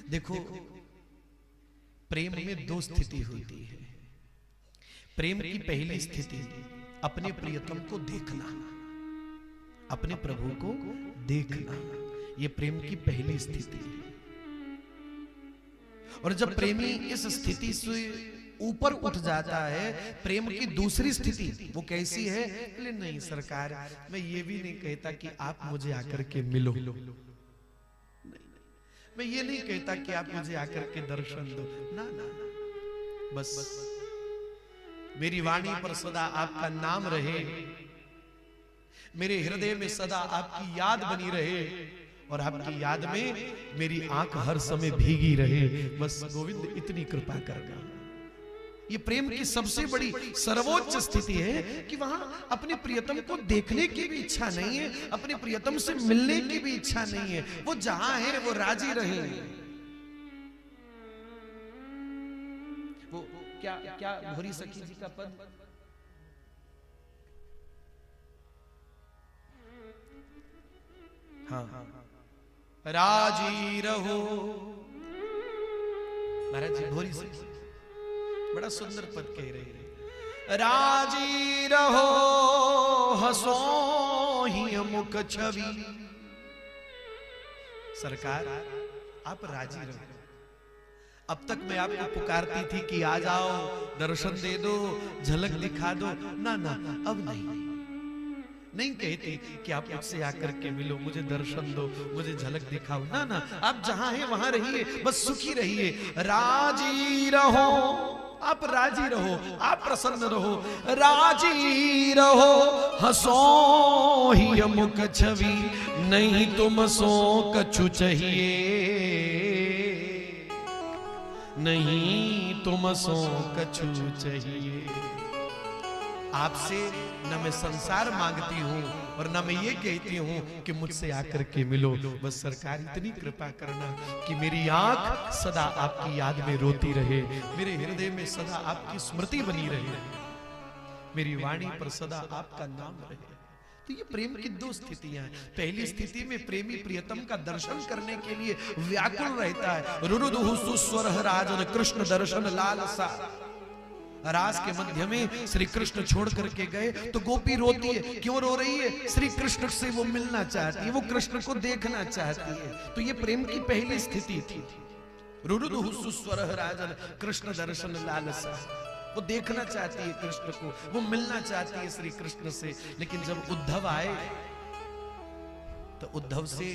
देखो, प्रेम में दो स्थिति होती है। प्रेम की पहली स्थिति अपने प्रियतम को देखना, अपने प्रभु को देखना, यह प्रेम की पहली स्थिति है। और जब प्रेमी इस स्थिति से ऊपर उठ जाता है, प्रेम की दूसरी स्थिति वो कैसी है? नहीं सरकार, मैं ये भी नहीं कहता कि आप मुझे आकर के मिलो, मैं ये नहीं कहता कि आप मुझे आकर के दर्शन दो, ना ना, बस मेरी वाणी पर सदा आपका नाम रहे, मेरे हृदय में सदा आपकी याद बनी रहे, और आपकी याद में मेरी आंख हर समय भीगी रहे। बस गोविंद इतनी कृपा करना। ये प्रेम की सबसे बड़ी सर्वोच्च स्थिति है कि वहां अपने प्रियतम को देखने की भी इच्छा नहीं है, अपने प्रियतम से मिलने की भी इच्छा नहीं है, वो जहां है वो राजी रहे। वो क्या क्या भोरी सखी जी का पद, हाँ, राजी रहो। महाराज जी भोरी सखी बड़ा सुंदर पद कह रहे हैं, राजी रहो हंसो ही मुख छवि। सरकार आप राजी रहो। अब तक मैं आपको पुकारती थी कि आ जाओ, दर्शन दे दो, झलक दिखा दो, ना ना, अब नहीं कहती कि आप मुझसे आकर के मिलो, मुझे दर्शन दो, मुझे झलक दिखाओ, ना ना, आप जहां हैं वहां रहिए, बस सुखी रहिए। राजी रहो, आप राजी रहो, आप प्रसन्न रहो, राजी रहो हंसो ही मुख छवि, नहीं तुम सो कछु चाहिए, नहीं तुम सो कछु चाहिए। आपसे न मैं संसार मांगती हूं और न मैं ये कहती हूं कि मुझसे आकर के मिलो, बस सरकार इतनी कृपा करना कि मेरी आंख सदा आपकी याद में रोती रहे, मेरे हृदय में सदा आपकी स्मृति बनी रहे, मेरी वाणी पर सदा आपका नाम रहे। तो ये प्रेम की दो स्थितियां हैं। पहली स्थिति में प्रेमी प्रियतम का दर्शन करने के लिए व्याकुल रहता है, रुरुदुहु सुस्वर राजन कृष्ण दर्शन लालसा। रास के मध्य में श्री कृष्ण छोड़ करके गए तो गोपी रोती है। क्यों रो रही है? श्री कृष्ण से वो मिलना चाहती है, वो कृष्ण को देखना चाहती है। तो ये प्रेम की पहली स्थिति थी, रुरुदुहु सुस्वर राजन कृष्ण दर्शन लालसा। वो देखना चाहती है कृष्ण को, वो मिलना चाहती है श्री कृष्ण से। लेकिन जब उद्धव आए तो उद्धव से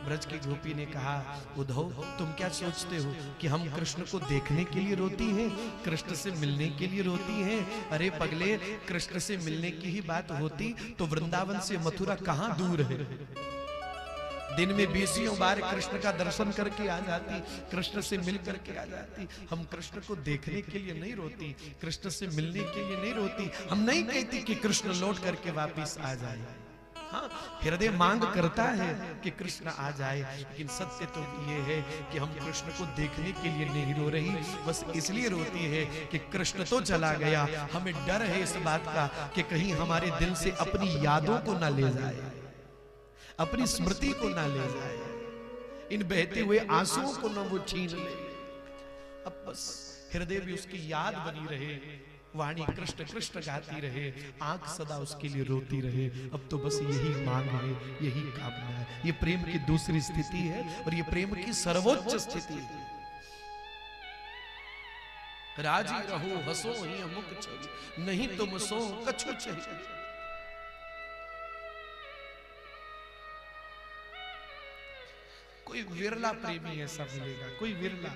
ब्रज की गोपी ने कहा, उद्धव तुम क्या सोचते हो कि हम कृष्ण को देखने के लिए रोती हैं, कृष्ण से मिलने के लिए रोती हैं? अरे पगले, कृष्ण से मिलने की ही बात होती तो वृंदावन से मथुरा कहां दूर है। दिन में 20 बार कृष्ण का दर्शन करके आ जाती, कृष्ण से मिल करके आ जाती। हम कृष्ण को देखने के लिए नहीं रोती, कृष्ण से मिलने के लिए नहीं रोती। हम नहीं कहती कि कृष्ण लौट करके वापिस आ जाए। हाँ, हृदय मांग करता है कि कृष्ण आ जाए, लेकिन सत्य तो ये है कि हम कृष्ण को देखने के लिए नहीं रो रही, बस इसलिए रोती है कि कृष्ण तो चला गया। हमें डर है इस बात का कि कहीं हमारे दिल से अपनी यादों को ना ले जाए, अपनी स्मृति को ना ले जाए, इन बहते हुए आंसुओं को ना वो छीन ले। अब बस हृदय में उसकी याद बनी रहे, वाणी कृष्ण कृष्ण गाती रहे, आंख सदा उसके लिए रोती रहे। अब तो बस यही मांग है, यही कामना है। ये प्रेम की दूसरी स्थिति है और ये प्रेम की सर्वोच्च स्थिति है। राजी रहो हंसो ही मुख छवि, नहीं तुम सो कछु चाहिए। कोई विरला प्रेमी ऐसा मिलेगा, कोई विरला।